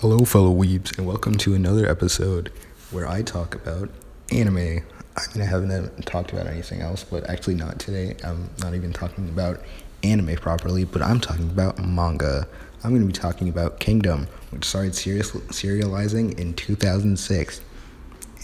Hello, fellow weebs, and welcome to another episode where I talk about anime. I haven't talked about anything else, but actually, not today. I'm not even talking about anime properly, but I'm talking about manga. I'm going to be talking about Kingdom, which started serializing in 2006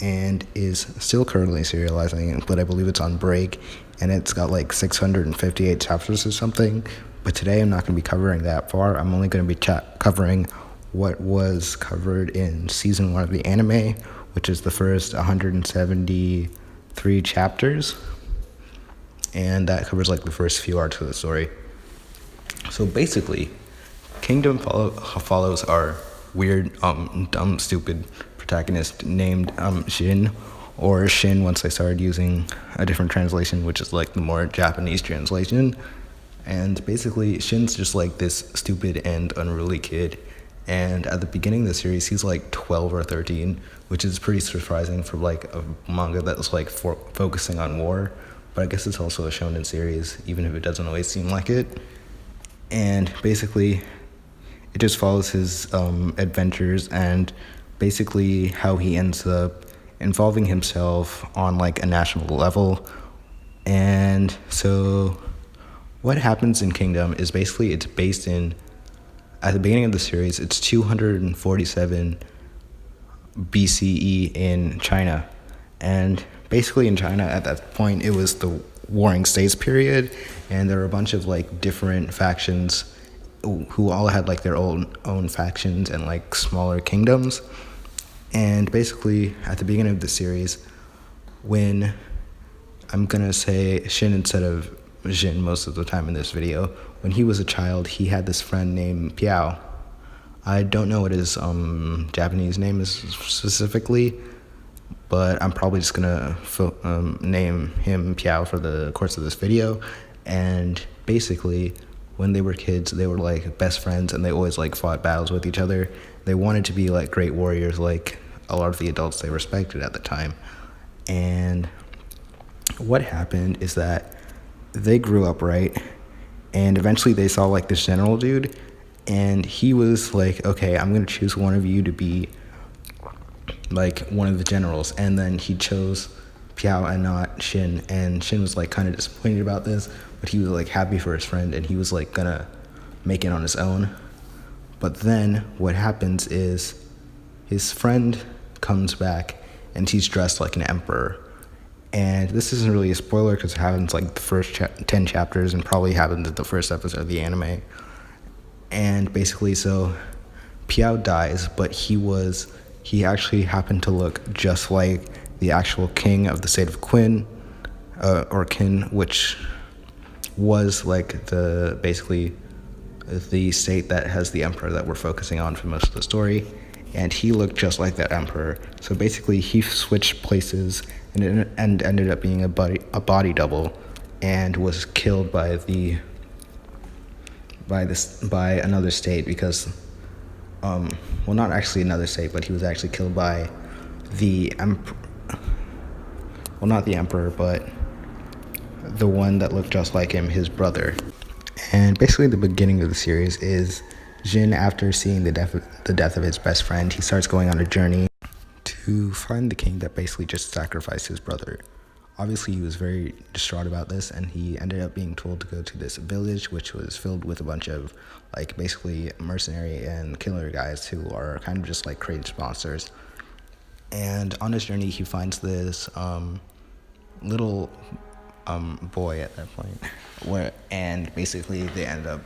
and is still currently serializing, but I believe it's on break, and it's got like 658 chapters or something. But today I'm not going to be covering that far. I'm only going to be covering what was covered in season 1 of the anime, which is the first 173 chapters, and that covers like the first few arcs of the story. So basically, Kingdom follows our weird, dumb, stupid protagonist named Shin, or Shin once I started using a different translation, which is like the more Japanese translation. And basically, Shin's just like this stupid and unruly kid. And at the beginning of the series, he's like 12 or 13, which is pretty surprising for like a manga that's like focusing on war. But I guess it's also a shonen series, even if it doesn't always seem like it. And basically, it just follows his adventures and basically how he ends up involving himself on like a national level. And so what happens in Kingdom is basically it's based in, at the beginning of the series, it's 247 BCE in China. And basically in China at that point, it was the Warring States period, and there were a bunch of like different factions who all had like their own factions and like smaller kingdoms. And basically at the beginning of the series, when I'm gonna say Shin instead of Jin most of the time in this video, when he was a child, he had this friend named Piao. I don't know what his Japanese name is specifically, but I'm probably just gonna name him Piao for the course of this video. And basically, when they were kids, they were like best friends, and they always like fought battles with each other. They wanted to be like great warriors, like a lot of the adults they respected at the time. And what happened is that they grew up, right? And eventually they saw like this general dude, and he was like, okay, I'm gonna choose one of you to be like one of the generals. And then he chose Piao and not Shin, and Shin was like kind of disappointed about this, but he was like happy for his friend, and he was like gonna make it on his own. But then what happens is his friend comes back and he's dressed like an emperor. And this isn't really a spoiler because it happens like the first 10 chapters and probably happens in the first episode of the anime. And basically, so Piao dies, but he actually happened to look just like the actual king of the state of Qin, or Qin, which was like basically the state that has the emperor that we're focusing on for most of the story. And he looked just like that emperor. So basically, he switched places and ended up being a body double, and was killed by another state because, well, not actually another state, but he was actually killed by the well, not the emperor, but the one that looked just like him, his brother. And basically, the beginning of the series is Jin, after seeing the death of his best friend, he starts going on a journey to find the king that basically just sacrificed his brother. Obviously, he was very distraught about this, and he ended up being told to go to this village, which was filled with a bunch of, like, basically mercenary and killer guys who are kind of just like crazy monsters. And on his journey, he finds this little boy at that point, and basically they end up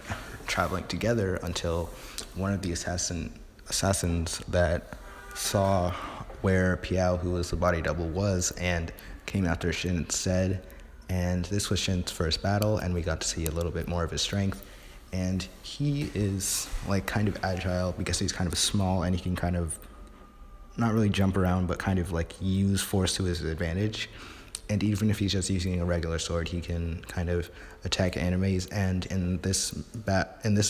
traveling together until one of the assassins that saw where Piao, who was the body double, was, and came after Shin instead. And this was Shin's first battle, and we got to see a little bit more of his strength. And he is like kind of agile because he's kind of small, and he can kind of not really jump around, but kind of like use force to his advantage. And even if he's just using a regular sword, he can kind of attack enemies. And in this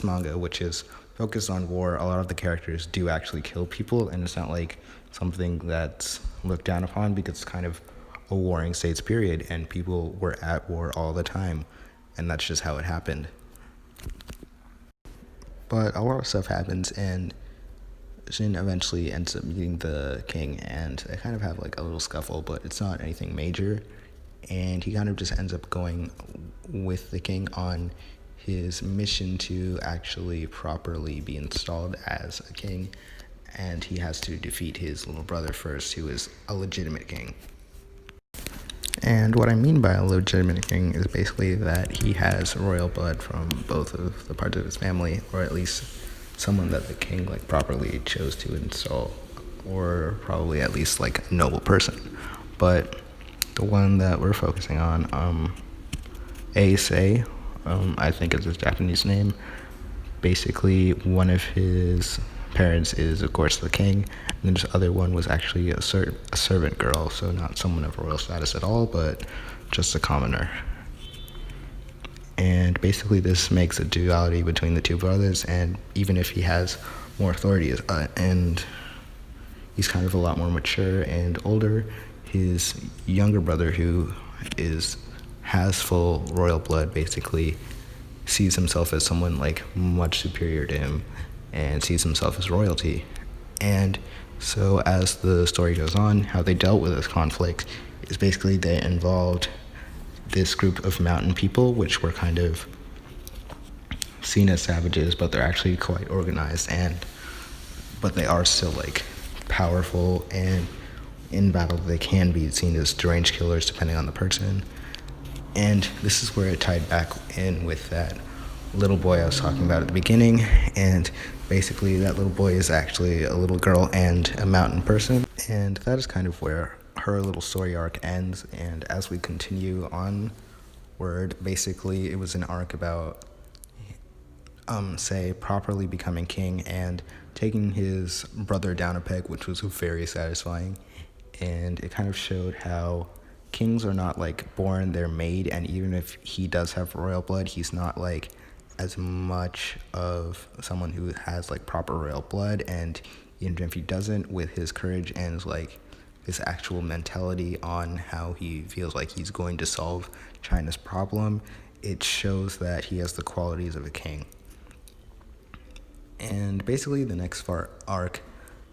manga, which is focused on war, a lot of the characters do actually kill people, and it's not like something that's looked down upon because it's kind of a warring states period, and people were at war all the time, and that's just how it happened. But a lot of stuff happens, and Shin eventually ends up meeting the king, and they kind of have like a little scuffle, but it's not anything major. And he kind of just ends up going with the king on his mission to actually properly be installed as a king, and he has to defeat his little brother first, who is a legitimate king. And what I mean by a legitimate king is basically that he has royal blood from both of the parts of his family, or at least someone that the king like properly chose to install, or probably at least like a noble person. But the one that we're focusing on, Aisei, I think is his Japanese name. Basically, one of his parents is, of course, the king, and then this other one was actually a servant girl, so not someone of royal status at all, but just a commoner. And basically, this makes a duality between the two brothers, and even if he has more authority and he's kind of a lot more mature and older, his younger brother, who has full royal blood, basically sees himself as someone like much superior to him and sees himself as royalty. And so as the story goes on, how they dealt with this conflict is basically they involved this group of mountain people, which were kind of seen as savages, but they're actually quite organized, but they are still like powerful, and in battle they can be seen as deranged killers depending on the person. And this is where it tied back in with that little boy I was talking about at the beginning. And basically, that little boy is actually a little girl and a mountain person. And that is kind of where her little story arc ends. And as we continue onward, basically, it was an arc about, say, properly becoming king and taking his brother down a peg, which was very satisfying. And it kind of showed how kings are not like born, they're made, and even if he does have royal blood, he's not like as much of someone who has like proper royal blood. And even if he doesn't, with his courage and like his actual mentality on how he feels like he's going to solve China's problem, it shows that he has the qualities of a king. And basically the next arc,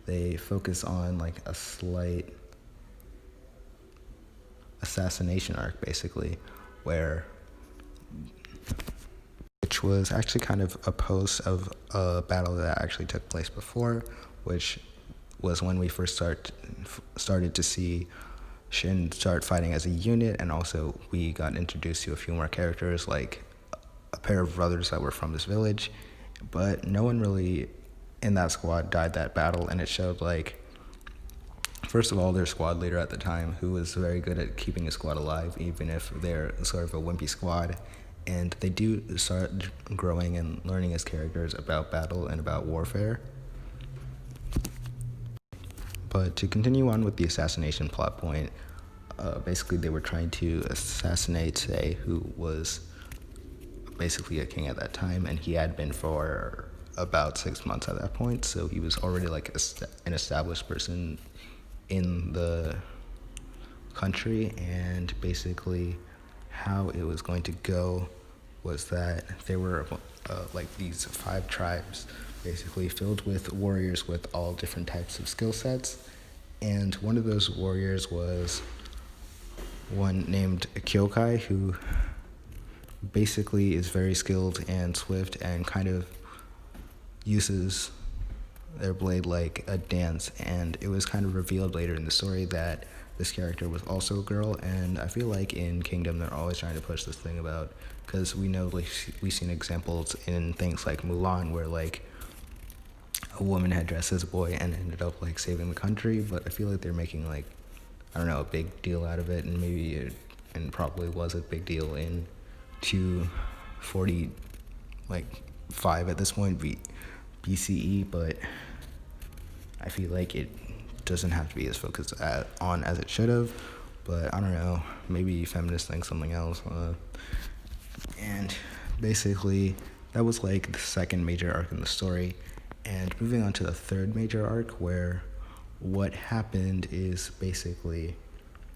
they focus on like a slight assassination arc, basically, which was actually kind of a post of a battle that actually took place before, which was when we first started to see Shin start fighting as a unit, and also we got introduced to a few more characters, like a pair of brothers that were from this village, but no one really in that squad died that battle, and it showed like, first of all, their squad leader at the time, who was very good at keeping his squad alive, even if they're sort of a wimpy squad. And they do start growing and learning as characters about battle and about warfare. But to continue on with the assassination plot point, basically they were trying to assassinate Sei, who was basically a king at that time, and he had been for about 6 months at that point, so he was already like an established person in the country. And basically how it was going to go was that there were like these 5 tribes basically filled with warriors with all different types of skill sets, and one of those warriors was one named Kyokai, who basically is very skilled and swift and kind of uses their blade like a dance. And it was kind of revealed later in the story that this character was also a girl, and I feel like in Kingdom they're always trying to push this thing about, because we know like we've seen examples in things like Mulan where like a woman had dressed as a boy and ended up like saving the country. But I feel like they're making like, I don't know, a big deal out of it, and maybe and probably was a big deal in 240 like 5 at this point BCE, but I feel like it doesn't have to be as focused on as it should have. But I don't know, maybe feminists think something else. And basically that was like the second major arc in the story. And moving on to the third major arc, where what happened is basically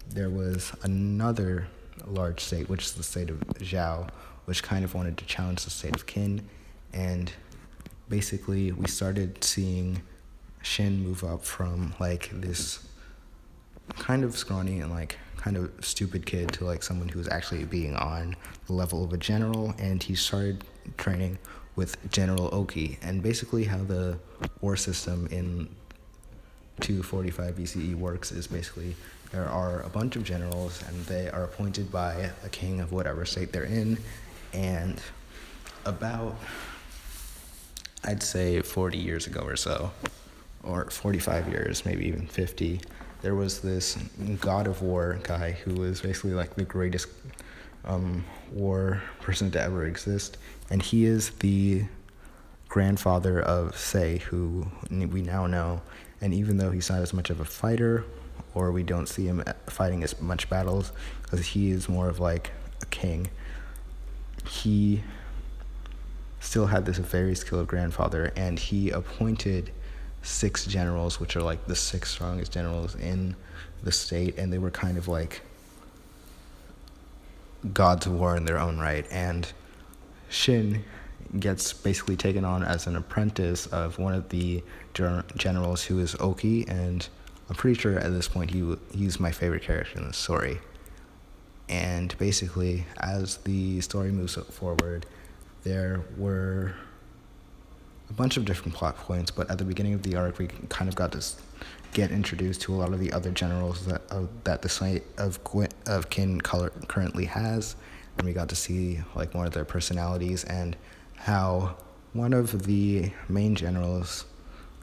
there was another large state, which is the state of Zhao, which kind of wanted to challenge the state of Qin. And basically we started seeing Shin move up from like this kind of scrawny and like kind of stupid kid to like someone who's actually being on the level of a general, and he started training with General Oki. And basically how the war system in 245 BCE works is basically there are a bunch of generals and they are appointed by a king of whatever state they're in. And about, I'd say 40 years ago or so, or 45 years, maybe even 50, there was this god of war guy who was basically like the greatest war person to ever exist. And he is the grandfather of Sei, who we now know. And even though he's not as much of a fighter, or we don't see him fighting as much battles, because he is more of like a king, he still had this very skilled grandfather, and he appointed 6 generals, which are like the 6 strongest generals in the state, and they were kind of like gods of war in their own right. And Shin gets basically taken on as an apprentice of one of the generals, who is Oki, and I'm pretty sure at this point he's my favorite character in the story. And basically, as the story moves forward, there were a bunch of different plot points, but at the beginning of the arc, we kind of got to get introduced to a lot of the other generals that the site of Kin currently has, and we got to see like more of their personalities and how one of the main generals,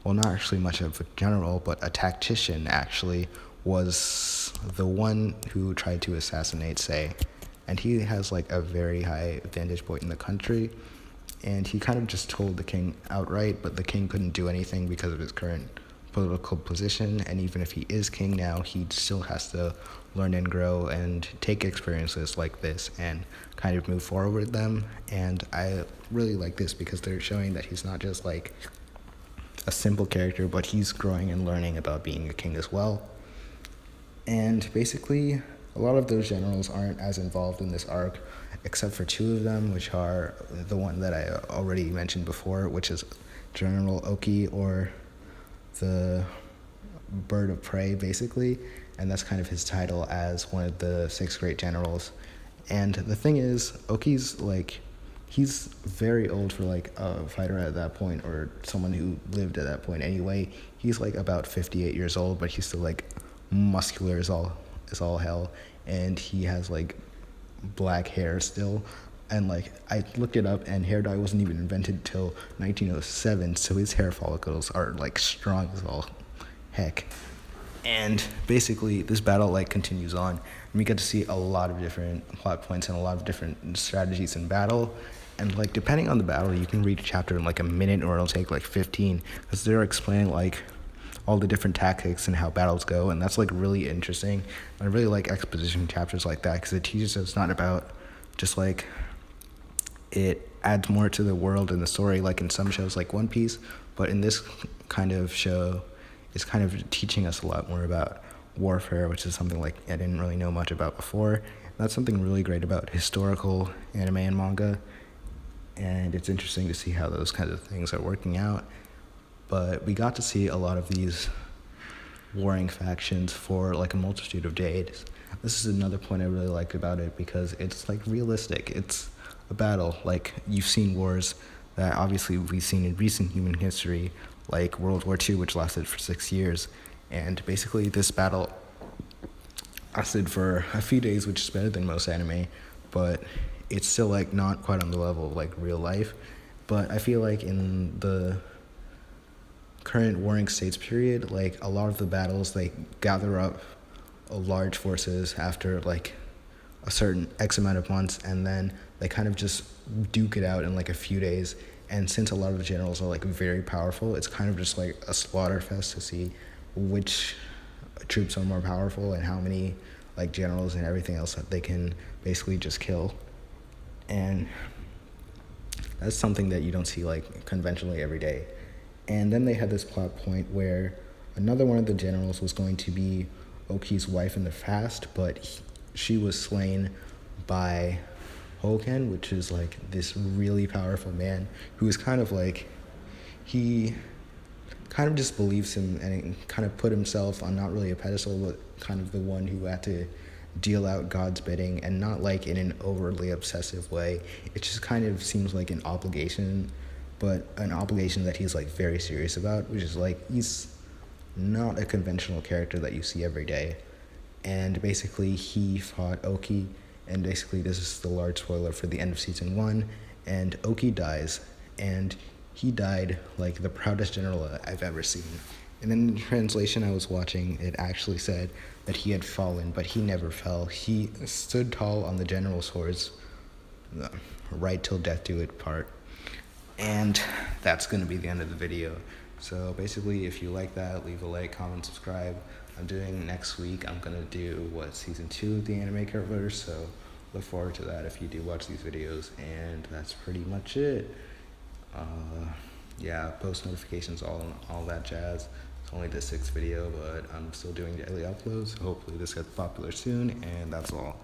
well, not actually much of a general, but a tactician actually, was the one who tried to assassinate Sei. And he has like a very high vantage point in the country, and he kind of just told the king outright, but the king couldn't do anything because of his current political position. And even if he is king now, he still has to learn and grow and take experiences like this and kind of move forward with them. And I really like this because they're showing that he's not just like a simple character, but he's growing and learning about being a king as well. And basically, a lot of those generals aren't as involved in this arc, except for 2 of them, which are the one that I already mentioned before, which is General Oki, or the bird of prey, basically. And that's kind of his title as one of the 6 great generals. And the thing is, Oki's like, he's very old for like a fighter at that point, or someone who lived at that point anyway. He's like about 58 years old, but he's still like muscular as all hell, and he has like black hair still. And like I looked it up, and hair dye wasn't even invented till 1907, so his hair follicles are like strong as all heck. And basically this battle like continues on, and we get to see a lot of different plot points and a lot of different strategies in battle. And like depending on the battle, you can read a chapter in like a minute, or it'll take like 15, because they're explaining like all the different tactics and how battles go, and that's like really interesting. I really like exposition chapters like that, because it teaches us not about just like, it adds more to the world and the story, like in some shows like One Piece, but in this kind of show, it's kind of teaching us a lot more about warfare, which is something like I didn't really know much about before. And that's something really great about historical anime and manga, and it's interesting to see how those kinds of things are working out. But we got to see a lot of these warring factions for like a multitude of days. This is another point I really like about it, because it's like realistic. It's a battle. Like you've seen wars that obviously we've seen in recent human history, like World War II, which lasted for 6 years. And basically this battle lasted for a few days, which is better than most anime, but it's still like not quite on the level of like real life. But I feel like in the current warring states period, like a lot of the battles, they gather up large forces after like a certain X amount of months, and then they kind of just duke it out in like a few days. And since a lot of the generals are like very powerful, it's kind of just like a slaughter fest to see which troops are more powerful and how many like generals and everything else that they can basically just kill. And that's something that you don't see like conventionally every day. And then they had this plot point where another one of the generals was going to be Oki's wife in the past, but she was slain by Hoken, which is like this really powerful man who is kind of like, he kind of just believes him and kind of put himself on not really a pedestal, but kind of the one who had to deal out God's bidding, and not like in an overly obsessive way. It just kind of seems like an obligation, but an obligation that he's like very serious about, which is like he's not a conventional character that you see every day. And basically, he fought Oki, and basically, this is the large spoiler for the end of season 1. And Oki dies, and he died like the proudest general I've ever seen. And then in the translation I was watching, it actually said that he had fallen, but he never fell. He stood tall on the general's horse, right till death do it part. And that's going to be the end of the video. So basically, if you like that, leave a like, comment, subscribe. I'm doing next week, I'm going to do season 2 of the anime cover, so look forward to that if you do watch these videos. And that's pretty much it. Yeah, post notifications, all that jazz. It's only the 6th video, but I'm still doing daily uploads. Hopefully this gets popular soon, and that's all.